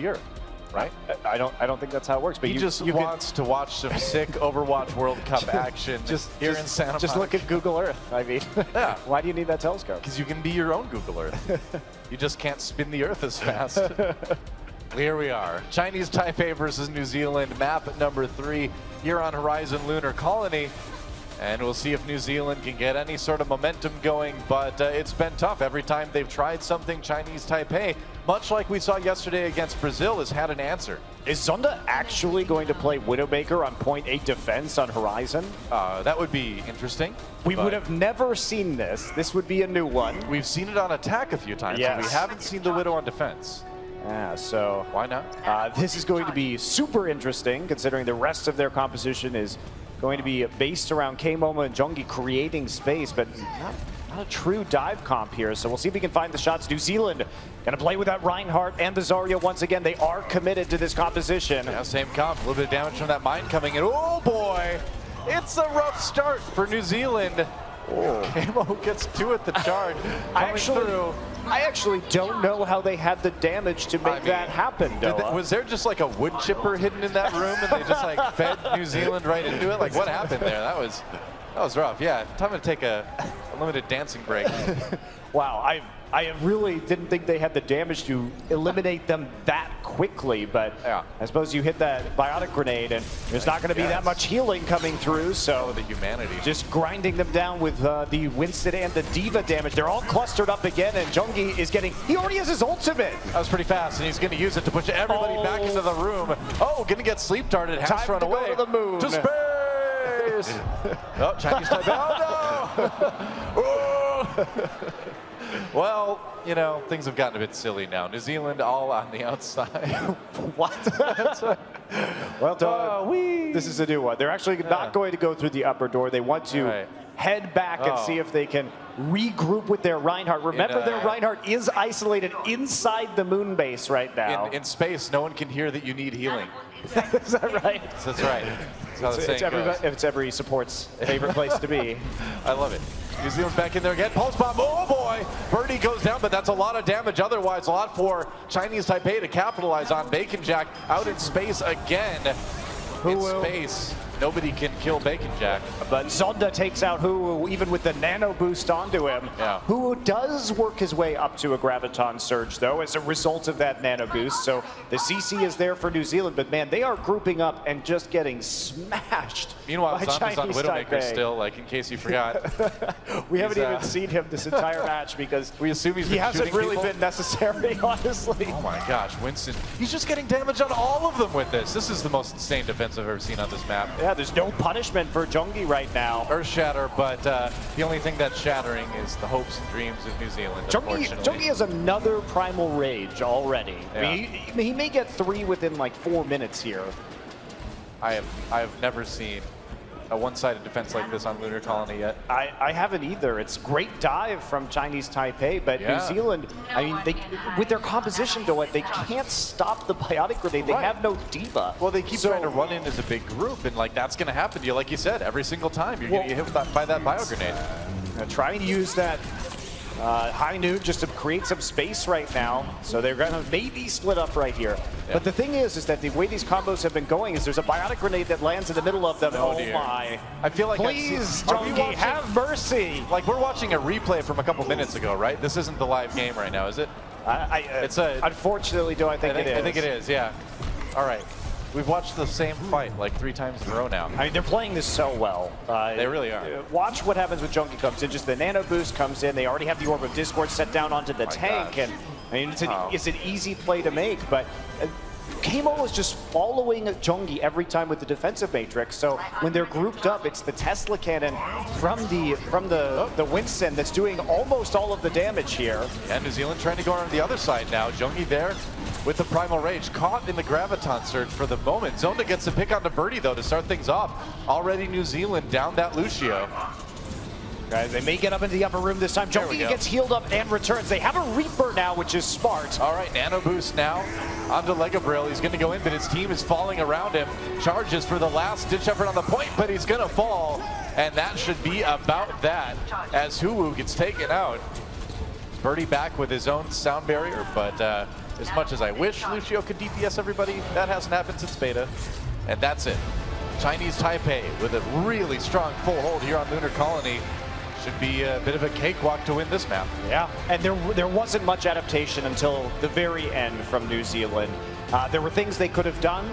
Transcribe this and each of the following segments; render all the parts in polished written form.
here, right? I don't think that's how it works. But he just wants to watch some sick Overwatch World Cup action here in Santa Monica. Just look at Google Earth. I mean, yeah. Why do you need that telescope? Because you can be your own Google Earth. You just can't spin the Earth as fast. Here we are. Chinese Taipei versus New Zealand, map number 3 here on Horizon Lunar Colony. And we'll see if New Zealand can get any sort of momentum going, but it's been tough. Every time they've tried something, Chinese Taipei, much like we saw yesterday against Brazil, has had an answer. Is Zonda actually going to play Widowmaker on point 8 defense on Horizon? That would be interesting. We would have never seen this. This would be a new one. We've seen it on attack a few times, yes. but we haven't seen the Widow on defense. Yeah, so why not? This is going to be super interesting, considering the rest of their composition is going to be based around K-Momo and Jeongi creating space, but not a true dive comp here. So we'll see if we can find the shots. New Zealand gonna play with that Reinhardt and the Zarya once again. They are committed to this composition. Yeah, same comp. A little bit of damage from that mine coming in. Oh boy, it's a rough start for New Zealand. Oh. K-Mo gets 2 at the charge. I actually don't know how they had the damage to make that happen, was there just like a wood chipper hidden in that room and they just like fed New Zealand right into it? Like what happened there? That was rough. Yeah, time to take a limited dancing break. Wow, I really didn't think they had the damage to eliminate them that quickly, but yeah. I suppose you hit that biotic grenade and there's not going to be that much healing coming through, so the humanity. Just grinding them down with the Winston and the Diva damage. They're all clustered up again, and Jeongi is getting, he already has his ultimate. That was pretty fast, and he's going to use it to push everybody back into the room. Oh, going to get sleep darted, has Time run to away. go to the moon. To space! Oh, Chinese Taipei, oh no! Well, you know, things have gotten a bit silly now. New Zealand all on the outside. What? Well, this is a new one. They're actually not going to go through the upper door. They want to head back and see if they can regroup with their Reinhardt. Remember, their Reinhardt is isolated inside the moon base right now. In space, no one can hear that you need healing. Is that right? That's right. That's how the saying goes. It's every support's favorite place to be. I love it. New Zealand's back in there again. Pulse bomb. Oh boy! Birdie goes down, but that's a lot of damage. Otherwise, a lot for Chinese Taipei to capitalize on. Bacon Jack out in space again. Space. Nobody can kill Bacon Jack. But Zonda takes out Hu, even with the nano boost onto him. Yeah. Hu does work his way up to a Graviton Surge, though, as a result of that nano boost. So the CC is there for New Zealand, but man, they are grouping up and just getting smashed. Meanwhile, by Zonda's on Chinese Widowmaker Taipei. still, like in case you forgot. We haven't even seen him this entire match because we assume he hasn't really been necessary, honestly. Oh my gosh, Winston. He's just getting damage on all of them with this. This is the most insane defense I've ever seen on this map. Yeah, there's no punishment for Jeongi right now. Earth Shatter, but the only thing that's shattering is the hopes and dreams of New Zealand, Jeongi has another Primal Rage already. Yeah. I mean, he may get 3 within like 4 minutes here. I have never seen a one-sided defense like this on Lunar Colony yet. I haven't either. It's great dive from Chinese Taipei, but New Zealand, I mean, with their composition to it, they can't stop the biotic grenade. They have no Diva. Well, they keep trying to run in as a big group, and like that's going to happen to you, like you said, every single time you're going to get hit by that bio grenade. Trying to use that high noon just to create some space right now, so they're going to maybe split up right here. But the thing is that the way these combos have been going is there's a biotic grenade that lands in the middle of them. Oh my. I feel like please, Jeongi, have mercy. Like we're watching a replay from a couple minutes ago, right? This isn't the live game right now, is it? Unfortunately, I think it is. I think it is, yeah. All right. We've watched the same fight like 3 times in a row now. I mean, they're playing this so well. They really are. Watch what happens when Jeongi comes in. Just the nano boost comes in. They already have the Orb of Discord set down onto the tank. And I mean, it's an easy play to make, but K-Mo is just following Jeongi every time with the defensive matrix. So when they're grouped up, it's the Tesla cannon from the Winston that's doing almost all of the damage here. And New Zealand trying to go on the other side now. Jeongi there with the Primal Rage, caught in the Graviton Surge for the moment. Zonda gets a pick on the Birdie though to start things off. Already New Zealand down that Lucio. Guys, they may get up into the upper room this time. Jeongi gets healed up and returns. They have a Reaper now, which is smart. All right, nano boost now onto Legabrill. He's going to go in, but his team is falling around him. Charges for the last ditch effort on the point, but he's going to fall. And that should be about that as Huwu gets taken out. Birdie back with his own sound barrier, but As much as I wish Lucio could DPS everybody, that hasn't happened since beta. And that's it. Chinese Taipei with a really strong full hold here on Lunar Colony. Should be a bit of a cakewalk to win this map. Yeah, and there wasn't much adaptation until the very end from New Zealand. There were things they could have done.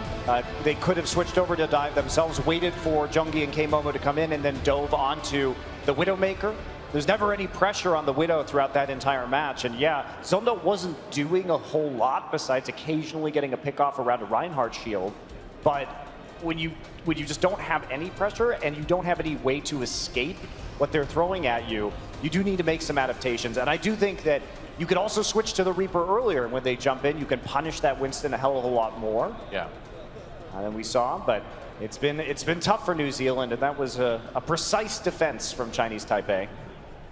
They could have switched over to dive themselves, waited for Jungi and K-Momo to come in, and then dove onto the Widowmaker. There's never any pressure on the Widow throughout that entire match. And yeah, Zonda wasn't doing a whole lot besides occasionally getting a pick-off around a Reinhardt shield. But when you just don't have any pressure and you don't have any way to escape what they're throwing at you, you do need to make some adaptations. And I do think that you could also switch to the Reaper earlier. When they jump in, you can punish that Winston a hell of a lot more. Yeah. Than we saw, but it's been tough for New Zealand, and that was a precise defense from Chinese Taipei.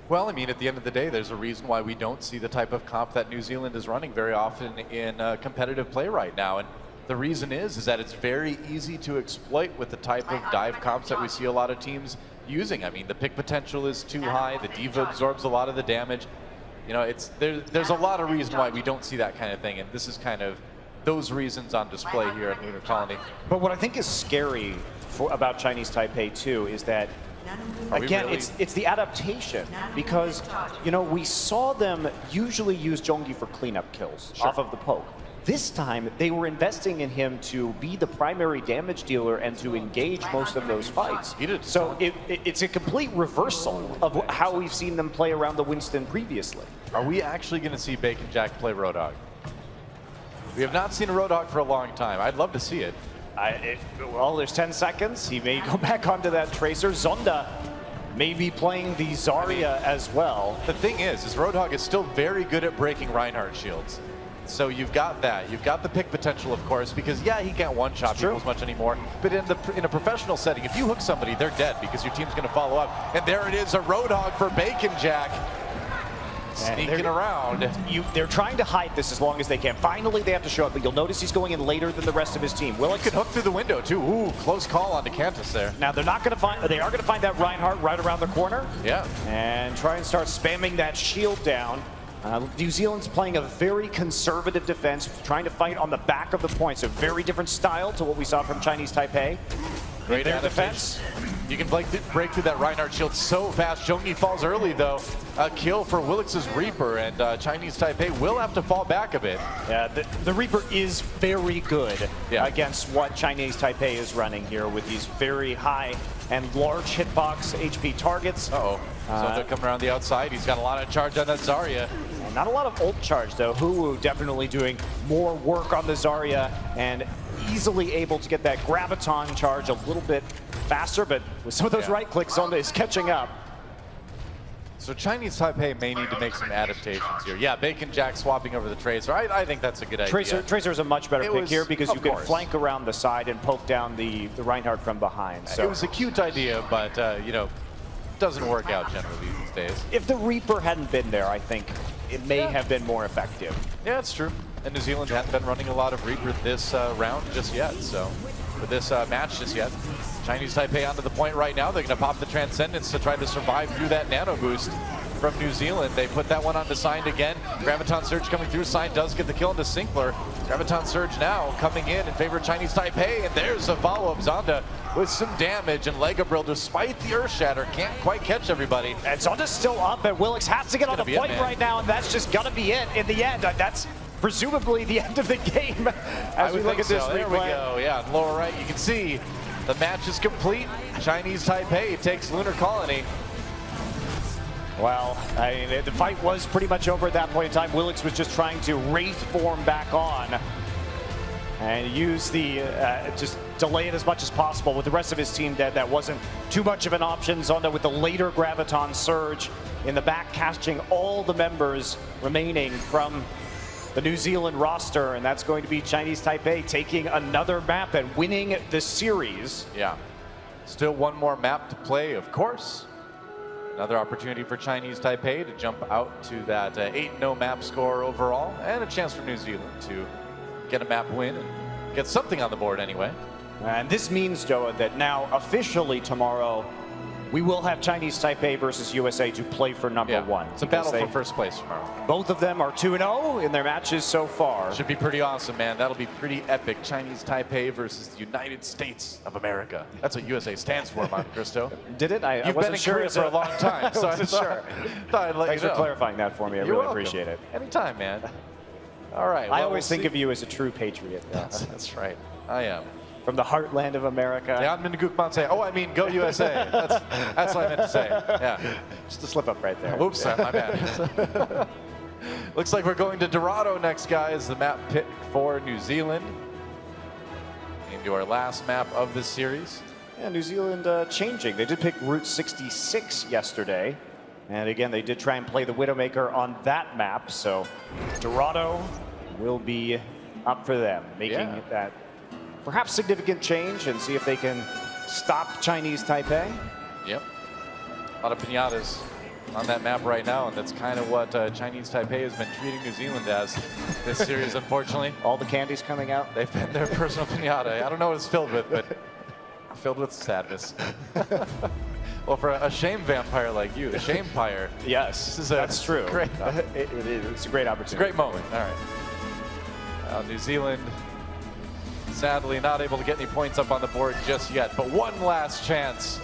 Well, I mean, at the end of the day, there's a reason why we don't see the type of comp that New Zealand is running very often in competitive play right now. And the reason is that it's very easy to exploit with the type of dive comps that we see a lot of teams using. I mean, the pick potential is too high, the diva absorbs a lot of the damage. You know, there's a lot of reason why we don't see that kind of thing, and this is kind of those reasons on display here at Lunar Colony. But what I think is scary about Chinese Taipei too is that, again, really? it's the adaptation, because, you know, we saw them usually use Jongi for cleanup kills off of the poke. This time, they were investing in him to be the primary damage dealer and to engage most of those fights. So it's a complete reversal of how we've seen them play around the Winston previously. Are we actually going to see Bacon Jack play Roadhog? We have not seen a Roadhog for a long time. I'd love to see it. Well, there's 10 seconds. He may go back onto that Tracer. Zonda may be playing the Zarya as well. The thing is Roadhog is still very good at breaking Reinhardt shields. So you've got that. You've got the pick potential, of course, because yeah, he can't one-shot people as much anymore. But in a professional setting, if you hook somebody, they're dead because your team's going to follow up. And there it is, a Roadhog for Bacon Jack. Sneaking around. They're trying to hide this as long as they can. Finally, they have to show up, but you'll notice he's going in later than the rest of his team. Willick could hook through the window too. Ooh, close call onto Cantus there. Now they're not going to find. They are going to find that Reinhardt right around the corner. Yeah. And try and start spamming that shield down. New Zealand's playing a very conservative defense, trying to fight on the back of the points. A very different style to what we saw from Chinese Taipei. Great defense. You can break through that Reinhardt shield so fast. Jongi falls early, though. A kill for Willix's Reaper, and Chinese Taipei will have to fall back a bit. Yeah, the Reaper is very good against what Chinese Taipei is running here with these very high and large hitbox HP targets. So they're coming around the outside. He's got a lot of charge on that Zarya. And not a lot of ult charge, though. Huwu definitely doing more work on the Zarya and easily able to get that Graviton charge a little bit faster, but with some of those right clicks, Zonda is catching up. So Chinese Taipei may need to make some adaptations here. Yeah, Bacon Jack swapping over the Tracer. I think that's a good idea. Tracer is a much better pick here because you can flank around the side and poke down the Reinhardt from behind. So it was a cute idea, but you know, doesn't work out generally these days. If the Reaper hadn't been there, I think it may have been more effective. Yeah, it's true. And New Zealand hadn't been running a lot of Reaper this round just yet, so for this match just yet. Chinese Taipei onto the point right now. They're going to pop the Transcendence to try to survive through that nano boost from New Zealand. They put that one onto Sign again. Graviton Surge coming through. Sign does get the kill into Sinkler. Graviton Surge now coming in favor of Chinese Taipei, and there's a follow-up. Zonda with some damage, and Legabrill, despite the Earth Shatter, can't quite catch everybody. And Zonda's still up, and Willix has to get on the point right now, and that's just going to be it in the end. That's presumably the end of the game as we look at this replay. There we go. Yeah, on the lower right, you can see the match is complete. Chinese Taipei takes Lunar Colony. Well, I mean, the fight was pretty much over at that point in time. Willix was just trying to Wraith form back on and use the, just delay it as much as possible with the rest of his team dead. That wasn't too much of an option. Zonda with the later Graviton Surge in the back, casting all the members remaining from the New Zealand roster, and that's going to be Chinese Taipei taking another map and winning the series. Yeah, still one more map to play, of course. Another opportunity for Chinese Taipei to jump out to that 8-0 map score overall, and a chance for New Zealand to get a map win and get something on the board anyway. And this means, Joa, that now officially tomorrow, we will have Chinese Taipei versus USA to play for number one. It's a battle for first place tomorrow. Both of them are 2-0 in their matches so far. Should be pretty awesome, man. That'll be pretty epic. Chinese Taipei versus the United States of America. That's what USA stands for, Monte Cristo. Did it? I You've wasn't been in sure Korea for a long time, so I thought I'd let Thanks you for know. clarifying that for me. I really appreciate it. Anytime, man. All right. I always think of you as a true patriot. That's right. I am. From the heartland of America. Oh, I mean, go USA. That's what I meant to say. Yeah. Just a slip up right there. Oops, my bad. Looks like we're going to Dorado next, guys. The map pick for New Zealand. Into our last map of this series. Yeah, New Zealand changing. They did pick Route 66 yesterday. And again, they did try and play the Widowmaker on that map. So Dorado will be up for them, making that perhaps significant change and see if they can stop Chinese Taipei. Yep. A lot of pinatas on that map right now, and that's kind of what Chinese Taipei has been treating New Zealand as this series, unfortunately. All the candies coming out? They've been their personal pinata. I don't know what it's filled with, but filled with sadness. Well, for a shame vampire like you, the Shamepire. Yes, that's true. Great, it's a great opportunity. It's a great moment. All right. New Zealand, sadly, not able to get any points up on the board just yet, but one last chance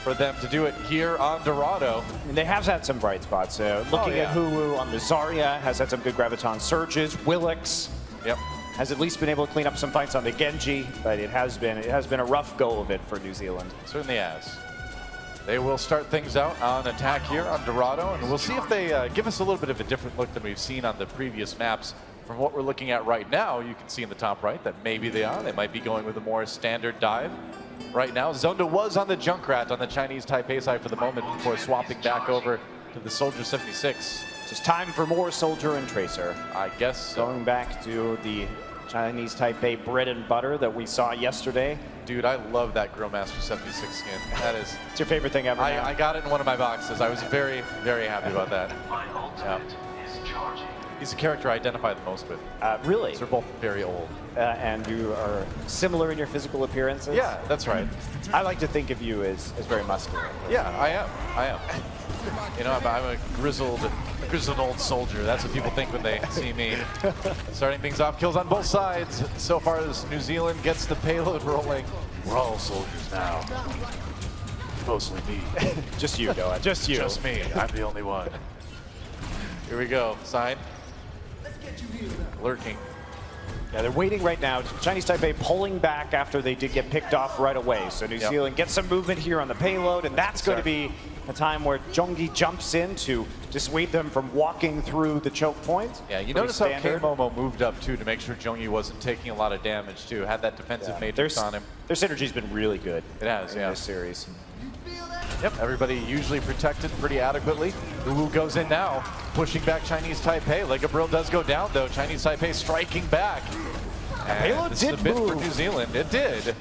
for them to do it here on Dorado. And they have had some bright spots. Looking at Hulu on the Zarya, has had some good Graviton surges. Willix has at least been able to clean up some fights on the Genji, but it has been a rough go of it for New Zealand. Certainly has. They will start things out on attack here on Dorado, and we'll see if they give us a little bit of a different look than we've seen on the previous maps. From what we're looking at right now, you can see in the top right that maybe they are. They might be going with a more standard dive. Right now, Zonda was on the Junkrat on the Chinese Taipei side for the moment before swapping back over to the Soldier 76. It's time for more Soldier and Tracer. I guess so. Going back to the Chinese Taipei bread and butter that we saw yesterday. Dude, I love that Grillmaster 76 skin. That is... It's your favorite thing ever. I got it in one of my boxes. I was very, very happy about that. Yeah. He's the character I identify the most with. Really? They're both very old. And you are similar in your physical appearances? Yeah, that's right. I like to think of you as very muscular. Yeah, I am. I am. You know, I'm a grizzled old soldier. That's what people think when they see me. Starting things off, kills on both sides. So far as New Zealand gets the payload rolling. We're all soldiers now. Mostly me. Just you, Noah. Just you. Just me. I'm the only one. Here we go. Sign. Lurking. Yeah, they're waiting right now. Chinese Taipei pulling back after they did get picked off right away. So New Zealand gets some movement here on the payload, and that's going to be a time where Zhongyi jumps in to dissuade them from walking through the choke point. Yeah, you notice how K-Momo moved up, too, to make sure Zhongyi wasn't taking a lot of damage, too. Had that defensive matrix on him. Their synergy's been really good. It has, in this series. Yep, everybody usually protected pretty adequately. Wu goes in now, pushing back Chinese Taipei. Legabrill does go down, though. Chinese Taipei striking back. Payload did move for New Zealand. It did.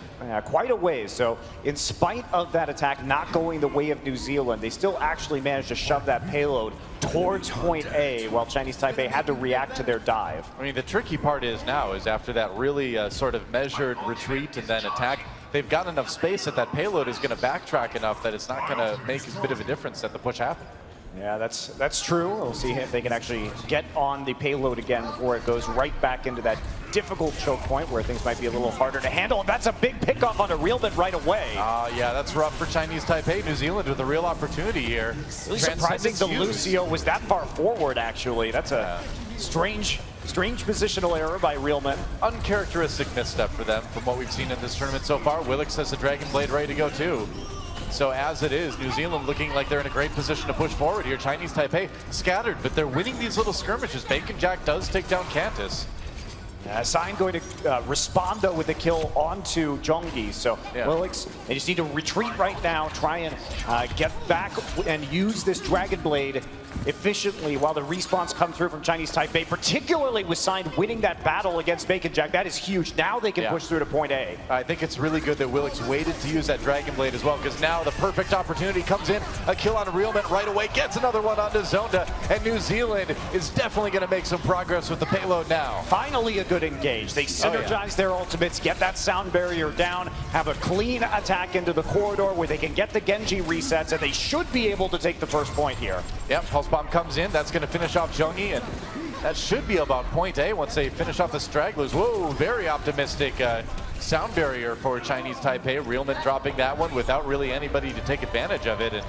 Quite a ways. So in spite of that attack not going the way of New Zealand, they still actually managed to shove that payload towards point A while Chinese Taipei had to react to their dive. I mean, the tricky part is now is after that really sort of measured retreat and then attack, they've got enough space that that payload is going to backtrack enough that it's not going to make a bit of a difference that the push happen. Yeah, that's true. We'll see if they can actually get on the payload again before it goes right back into that difficult choke point where things might be a little harder to handle. And that's a big pickoff on a Realman right away. Yeah, that's rough for Chinese Taipei. New Zealand with a real opportunity here. Really surprising the Lucio was that far forward, actually. That's a strange positional error by Realman. Uncharacteristic misstep for them from what we've seen in this tournament so far. Willix has the Dragon Blade ready to go, too. So as it is, New Zealand looking like they're in a great position to push forward here. Chinese Taipei scattered, but they're winning these little skirmishes. Bacon Jack does take down Cantus. Sign going to respond, though, with a kill onto Zhongyi. So Willix, they just need to retreat right now, try and get back and use this Dragon Blade efficiently while the respawns come through from Chinese Taipei, particularly with Sign winning that battle against Bacon Jack. That is huge. Now they can push through to point A. I think it's really good that Willix waited to use that Dragon Blade as well, because now the perfect opportunity comes in. A kill on Realman right away, gets another one onto Zonda, and New Zealand is definitely going to make some progress with the payload now. Finally a good engage. They synergize their ultimates, get that sound barrier down, have a clean attack into the corridor where they can get the Genji resets, and they should be able to take the first point here. Yep, Pulse Bomb comes in. That's going to finish off Zhongyi, and that should be about point A once they finish off the stragglers. Whoa, very optimistic sound barrier for Chinese Taipei. Realman dropping that one without really anybody to take advantage of it. And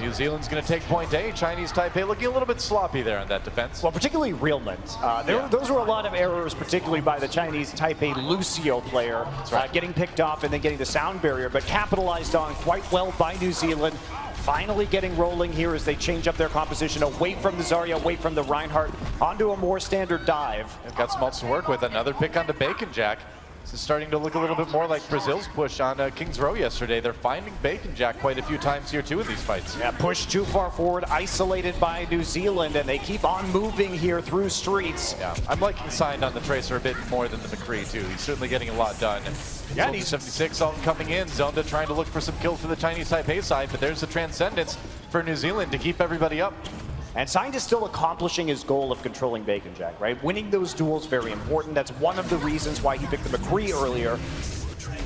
New Zealand's going to take point A. Chinese Taipei looking a little bit sloppy there in that defense. Well, particularly Realman. Those were a lot of errors, particularly by the Chinese Taipei Lucio player, getting picked off and then getting the sound barrier, but capitalized on quite well by New Zealand. Finally getting rolling here as they change up their composition away from the Zarya, away from the Reinhardt, onto a more standard dive. They've got some else to work with. Another pick onto Bacon Jack. This is starting to look a little bit more like Brazil's push on Kings Row yesterday. They're finding Bacon Jack quite a few times here too in these fights. Yeah, pushed too far forward, isolated by New Zealand, and they keep on moving here through streets. Yeah, I'm liking Signed on the Tracer a bit more than the McCree too. He's certainly getting a lot done. Yeah, he's 76 all coming in. Zonda trying to look for some kills for the Chinese Taipei side, but there's the Transcendence for New Zealand to keep everybody up. And Signed is still accomplishing his goal of controlling Bacon Jack, right? Winning those duels, very important. That's one of the reasons why he picked the McCree earlier.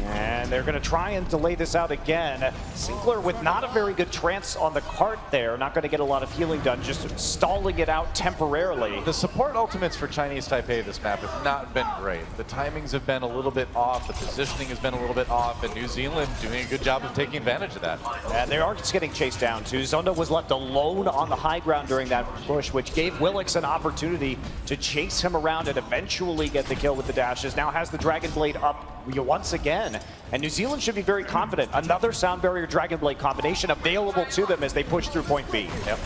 And they're going to try and delay this out again. Sinclair with not a very good trance on the cart there. Not going to get a lot of healing done, just stalling it out temporarily. The support ultimates for Chinese Taipei this map have not been great. The timings have been a little bit off. The positioning has been a little bit off. And New Zealand doing a good job of taking advantage of that. And they are just getting chased down too. Zonda was left alone on the high ground during that push, which gave Willix an opportunity to chase him around and eventually get the kill with the dashes. Now has the Dragon Blade up once again. And New Zealand should be very confident. Another Sound Barrier Dragon Blade combination available to them as they push through point B. Yep.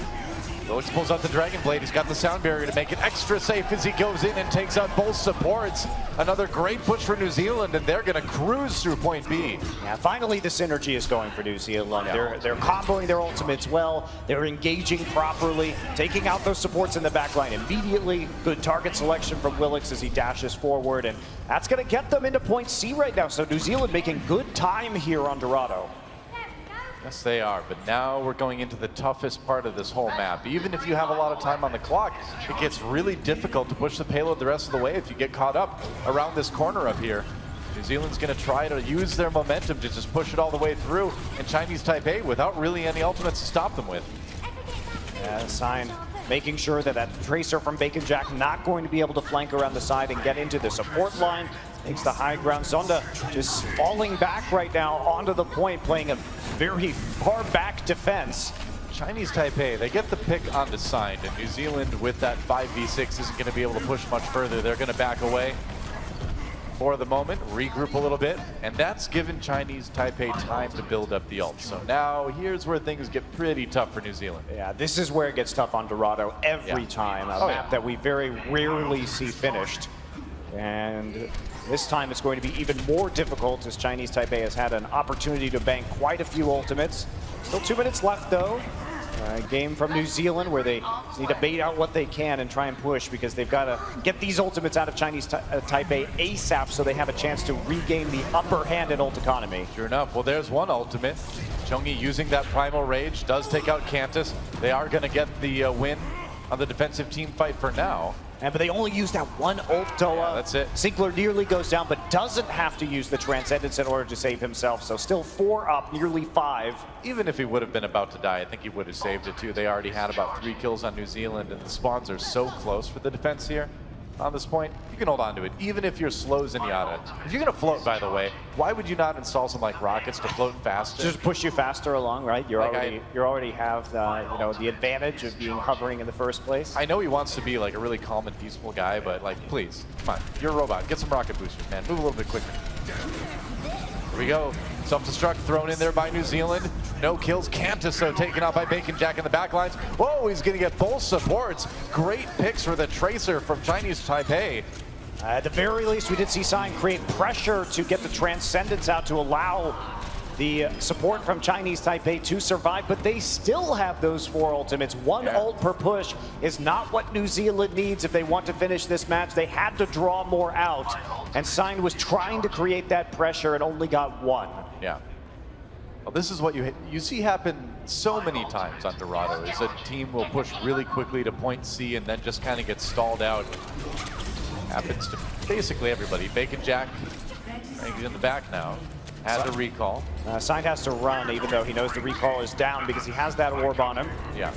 Willix pulls out the Dragon Blade. He's got the Sound Barrier to make it extra safe as he goes in and takes out both supports. Another great push for New Zealand, and they're going to cruise through point B. Yeah, finally the synergy is going for New Zealand. Yeah. They're comboing their ultimates well. They're engaging properly, taking out those supports in the back line immediately. Good target selection from Willix as he dashes forward, and that's going to get them into point C right now. So New Zealand making good time here on Dorado. Yes, they are, but now we're going into the toughest part of this whole map. Even if you have a lot of time on the clock, it gets really difficult to push the payload the rest of the way if you get caught up around this corner up here. New Zealand's going to try to use their momentum to just push it all the way through, and Chinese Taipei without really any ultimates to stop them with. Yeah, Sign making sure that that Tracer from Bacon Jack not going to be able to flank around the side and get into the support line. Takes the high ground. Zonda just falling back right now onto the point, playing a very far back defense. Chinese Taipei, they get the pick onto Signed, and New Zealand with that 5v6 isn't going to be able to push much further. They're going to back away for the moment, regroup a little bit, and that's given Chinese Taipei time to build up the ult. So now here's where things get pretty tough for New Zealand. Yeah, this is where it gets tough on Dorado every time. A map that we very rarely see finished. And this time it's going to be even more difficult as Chinese Taipei has had an opportunity to bank quite a few ultimates. Still 2 minutes left though. Game from New Zealand where they need to bait out what they can and try and push because they've got to get these ultimates out of Chinese Taipei ASAP so they have a chance to regain the upper hand in ult economy. Sure enough. Well, there's one ultimate. Zhongyi using that Primal Rage does take out Cantus. They are going to get the win on the defensive team fight for now. But they only use that one ult, Toa. Yeah, that's it. Sinclair nearly goes down, but doesn't have to use the Transcendence in order to save himself. So still 4 up, nearly 5. Even if he would have been about to die, I think he would have saved it too. They already had about 3 kills on New Zealand, and the spawns are so close for the defense here. On this point, you can hold on to it, even if you're slow Zenyatta. If you're going to float, by the way, why would you not install some like rockets to float faster? Just push you faster along, right? You already have the advantage of being hovering in the first place. I know he wants to be like a really calm and peaceful guy, but like, please, come on, you're a robot. Get some rocket boosters, man. Move a little bit quicker. Here we go. Self-destruct thrown in there by New Zealand. No kills. Cantus, though, taken out by Bacon Jack in the back lines. Whoa, he's going to get both supports. Great picks for the Tracer from Chinese Taipei. At the very least, we did see Sign create pressure to get the Transcendence out to allow the support from Chinese Taipei to survive, but they still have those 4 ultimates. One ult per push is not what New Zealand needs if they want to finish this match. They had to draw more out, and Sign was trying to create that pressure and only got 1. Yeah. Well, this is what you see happen so many times on Dorado, is a team will push really quickly to point C and then just kind of get stalled out. Happens to basically everybody. Bacon Jack, he's in the back now. Has a recall. Sign has to run, even though he knows the recall is down because he has that orb on him. Yeah.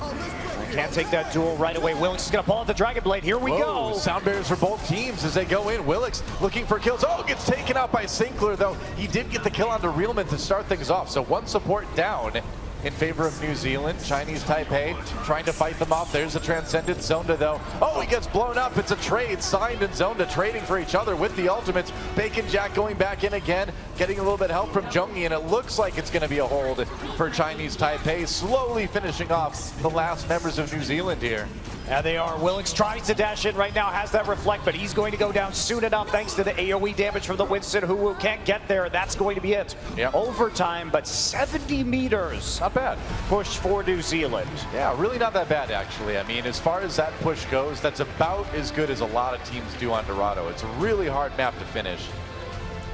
Can't take that duel right away. Willix is going to pull out the Dragon Blade. Here we go. Sound barriers for both teams as they go in. Willix looking for kills. Oh, gets taken out by Sinclair, though. He did get the kill onto Realman to start things off. So 1 support down in favor of New Zealand. Chinese Taipei trying to fight them off. There's a Transcendent. Zonda, though. Oh, he gets blown up. It's a trade. Signed and Zonda trading for each other with the ultimates. Bacon Jack going back in again, getting a little bit of help from Zhongyi, and it looks like it's going to be a hold for Chinese Taipei, slowly finishing off the last members of New Zealand here. Yeah, they are. Willix tries to dash in right now, has that reflect, but he's going to go down soon enough thanks to the AoE damage from the Winston, who can't get there. That's going to be it. Yep. Overtime, but 70 meters. Not bad. Push for New Zealand. Yeah, really not that bad, actually. I mean, as far as that push goes, that's about as good as a lot of teams do on Dorado. It's a really hard map to finish.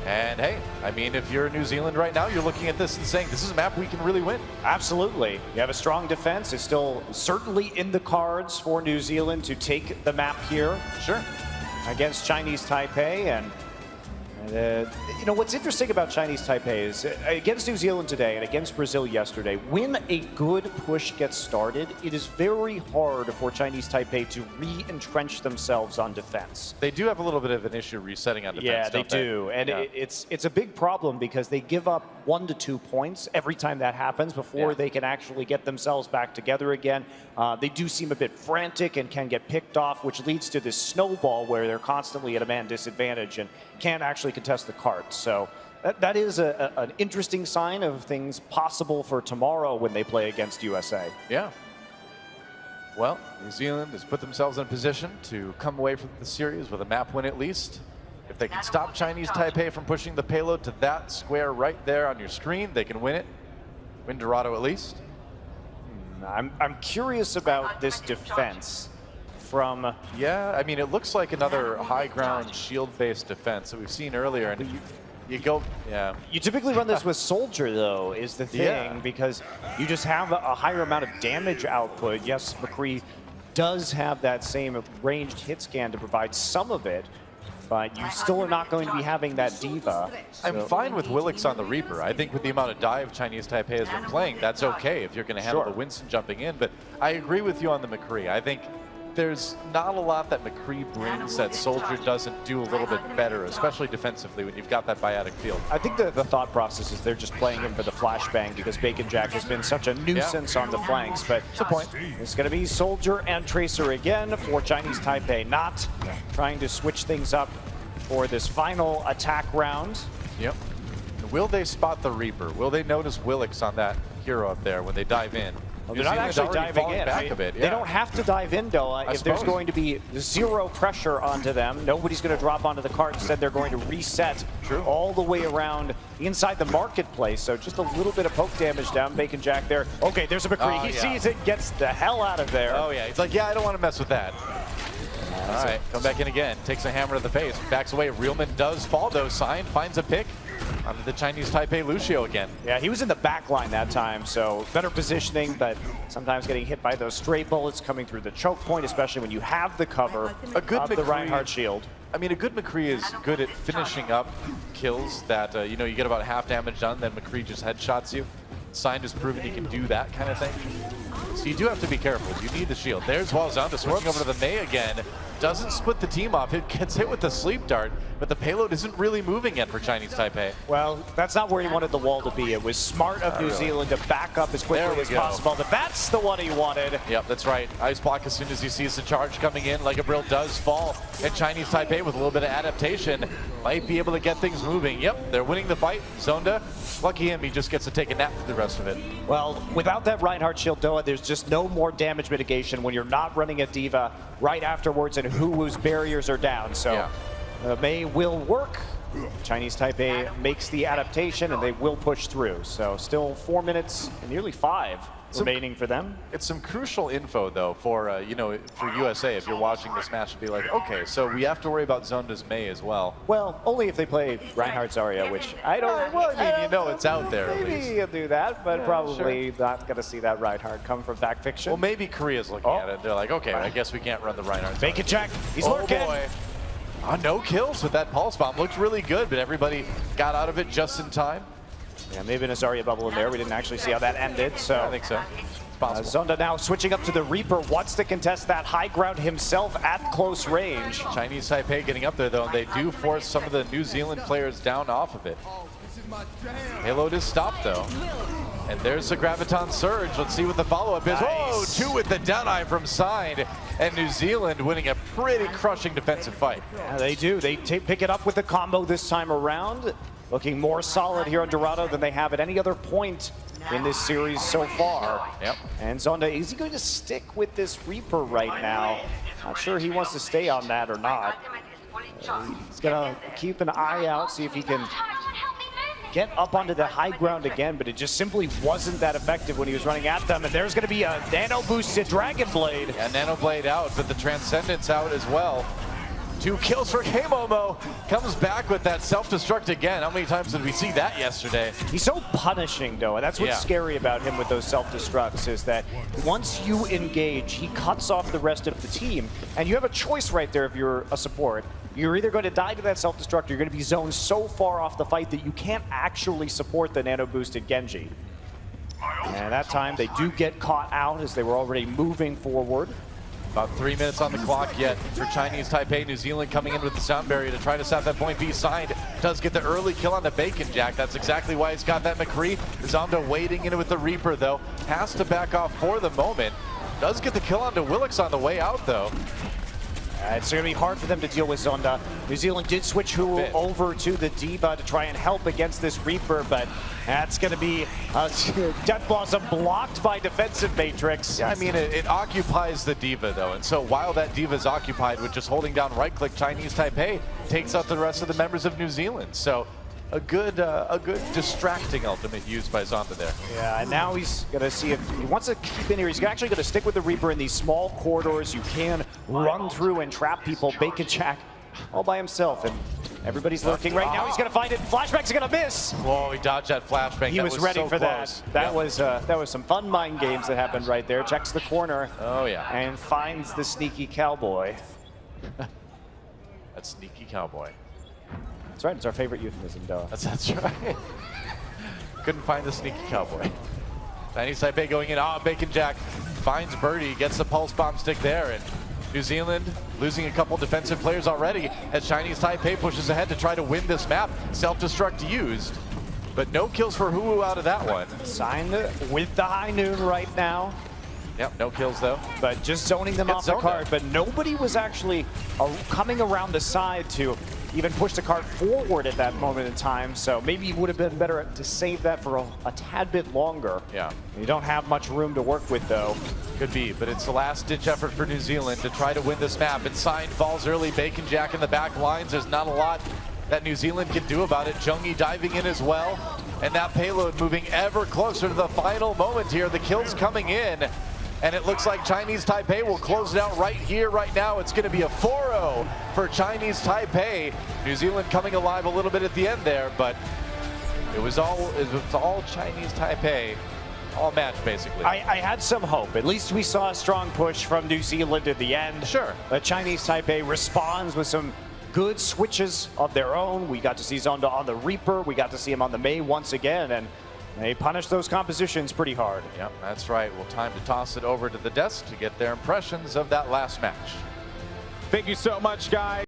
And hey, I mean, if you're New Zealand right now, you're looking at this and saying, this is a map we can really win. Absolutely. You have a strong defense. It's still certainly in the cards for New Zealand to take the map here. Sure. Against Chinese Taipei. And you know, what's interesting about Chinese Taipei is against New Zealand today and against Brazil yesterday, when a good push gets started, it is very hard for Chinese Taipei to re-entrench themselves on defense. They do have a little bit of an issue resetting on defense. Yeah, they do. And it's a big problem because they give up 1 to 2 points every time that happens before they can actually get themselves back together again. They do seem a bit frantic and can get picked off, which leads to this snowball where they're constantly at a man disadvantage and can't actually contest the cart. So that is an interesting sign of things possible for tomorrow when they play against USA. Yeah. Well, New Zealand has put themselves in a position to come away from the series with a map win at least. If they can stop Chinese Taipei from pushing the payload to that square right there on your screen, they can win it. Win Dorado at least. I'm curious about this defense from... Yeah, I mean, it looks like another high ground shield-based defense that we've seen earlier. And you go, You typically run this with Soldier, though, is the thing, because you just have a higher amount of damage output. Yes, McCree does have that same ranged hit scan to provide some of it, but you still are not going to be having that diva. I'm fine with Willix on the Reaper. I think with the amount of dive Chinese Taipei has been playing, that's okay if you're going to handle the Winston jumping in. But I agree with you on the McCree. I think there's not a lot that McCree brings that Soldier doesn't do a little bit better, especially defensively when you've got that biotic field. I think the thought process is they're just playing him for the flashbang because Bacon Jack has been such a nuisance on the flanks. But that's the point. It's going to be Soldier and Tracer again for Chinese Taipei, not trying to switch things up for this final attack round. Yep. Will they spot the Reaper? Will they notice Willix on that hero up there when they dive in? Well, they're not actually diving in. Back a bit, They don't have to dive in, though. If there's going to be zero pressure onto them, nobody's going to drop onto the cart. Instead, they're going to reset all the way around inside the marketplace. So just a little bit of poke damage down. Bacon Jack there. Okay, there's a McCree. He sees it, gets the hell out of there. Oh, yeah. He's like, yeah, I don't want to mess with that. All right, come back in again. Takes a hammer to the face. Backs away. Realman does fall, though. Sign finds a pick onto the Chinese Taipei Lucio again. Yeah, he was in the back line that time, so better positioning, but sometimes getting hit by those stray bullets coming through the choke point, especially when you have the cover of the Reinhardt shield. I mean, a good McCree is good at finishing up kills that, you know, you get about half damage done, then McCree just headshots you. Sign has proven he can do that kind of thing. So you do have to be careful. You need the shield. There's Walzanda switching over to the Mei again. Doesn't split the team off. It gets hit with the sleep dart, but the payload isn't really moving yet for Chinese Taipei. Well, that's not where he wanted the wall to be. It was smart of New Zealand to back up as quickly as possible. But that's the one he wanted. Yep, that's right. Ice block as soon as he sees the charge coming in. Like a Brill does fall. And Chinese Taipei with a little bit of adaptation might be able to get things moving. Yep, they're winning the fight. Zonda, lucky him, he just gets to take a nap for the rest of it. Well, without that Reinhardt shield, Doa, there's just no more damage mitigation when you're not running a diva right afterwards and Huwu's barriers are down. So Mei will work Chinese Taipei makes the adaptation and they will push through. So still 4 minutes and nearly 5 remaining for them. It's some crucial info though for you know, for USA. If you're watching this match, to be like, okay, so we have to worry about Zonda's Mei as well. Well, only if they play Reinhardt Zarya, which I don't. Well, I mean, you know, it's out there. Maybe you'll do that, but probably not going to see that Reinhardt come from back fiction. Well, maybe Korea's looking at it. They're like, okay, I guess we can't run the Reinhardt. Make it check. He's lurking. Boy. No kills with that pulse bomb. Looked really good, but everybody got out of it just in time. Yeah, maybe an Zarya bubble in there. We didn't actually see how that ended. So I think so. It's possible. Zonda now switching up to the Reaper, wants to contest that high ground himself at close range. Chinese Taipei getting up there though, and they do force some of the New Zealand players down off of it. Payload is stopped though. And there's the Graviton Surge. Let's see what the follow-up is. Nice. Oh, 2 with the down eye from Side. And New Zealand winning a pretty crushing defensive fight. Yeah, they do. They pick it up with the combo this time around. Looking more solid here on Dorado than they have at any other point in this series so far. Yep. And Zonda, is he going to stick with this Reaper right now? Not sure he wants to stay on that or not. He's going to keep an eye out, see if he can get up onto the high ground again, but it just simply wasn't that effective when he was running at them. And there's going to be a nano boosted Dragon Blade. Yeah, Nano Blade out, but the Transcendence out as well. 2 kills for K-Momo. Comes back with that self-destruct again. How many times did we see that yesterday? He's so punishing, though, and that's what's scary about him with those self-destructs, is that once you engage, he cuts off the rest of the team. And you have a choice right there if you're a support. You're either going to die to that self-destruct, or you're going to be zoned so far off the fight that you can't actually support the nano-boosted Genji. And that time, they do get caught out as they were already moving forward. About 3 minutes on the clock yet for Chinese Taipei. New Zealand coming in with the sound barrier to try to stop that point B. Side does get the early kill on the Bacon Jack. That's exactly why he's got that McCree. Zonda waiting in with the Reaper, though. Has to back off for the moment. Does get the kill onto Willix on the way out, though. It's going to be hard for them to deal with Zonda. New Zealand did switch over to the D.Va to try and help against this Reaper, but that's going to be Death Blossom blocked by defensive Matrix. Yeah, I mean, it occupies the D.Va, though, and so while that D.Va is occupied with just holding down right-click, Chinese Taipei takes out the rest of the members of New Zealand. So a good distracting ultimate used by Zonda there. Yeah, and now he's going to see if he wants to keep in here. He's actually going to stick with the Reaper in these small corridors. You can run through and trap people. Bacon Jack all by himself, and everybody's lurking right now. He's going to find it. Flashback's going to miss. Whoa, he dodged that flashbang. He was ready for that. That was some fun mind games that happened right there. Checks the corner. Oh, yeah. And finds the sneaky cowboy. That sneaky cowboy. That's right, it's our favorite euphemism, Doa. That's right. Couldn't find the sneaky cowboy. Chinese Taipei going in. Bacon Jack finds Birdie, gets the pulse bomb stick there, and New Zealand losing a couple defensive players already as Chinese Taipei pushes ahead to try to win this map. Self-destruct used, but no kills for Huu out of that one. Signed with the high noon right now. Yep, no kills though. But just zoning them off the card, but nobody was actually coming around the side to even push the card forward at that moment in time, so maybe it would have been better to save that for a tad bit longer. Yeah. You don't have much room to work with, though. Could be, but it's the last-ditch effort for New Zealand to try to win this map. And Sign falls early. Bacon Jack in the back lines. There's not a lot that New Zealand can do about it. Jungi diving in as well, and that payload moving ever closer to the final moment here. The kills coming in. And it looks like Chinese Taipei will close it out right here, right now. It's going to be a 4-0 for Chinese Taipei. New Zealand coming alive a little bit at the end there, but it was all Chinese Taipei, all match basically. I had some hope. At least we saw a strong push from New Zealand at the end. Sure. But Chinese Taipei responds with some good switches of their own. We got to see Zonda on the Reaper. We got to see him on the Mei once again, and they punished those compositions pretty hard. Yep, that's right. Well, time to toss it over to the desk to get their impressions of that last match. Thank you so much, guys.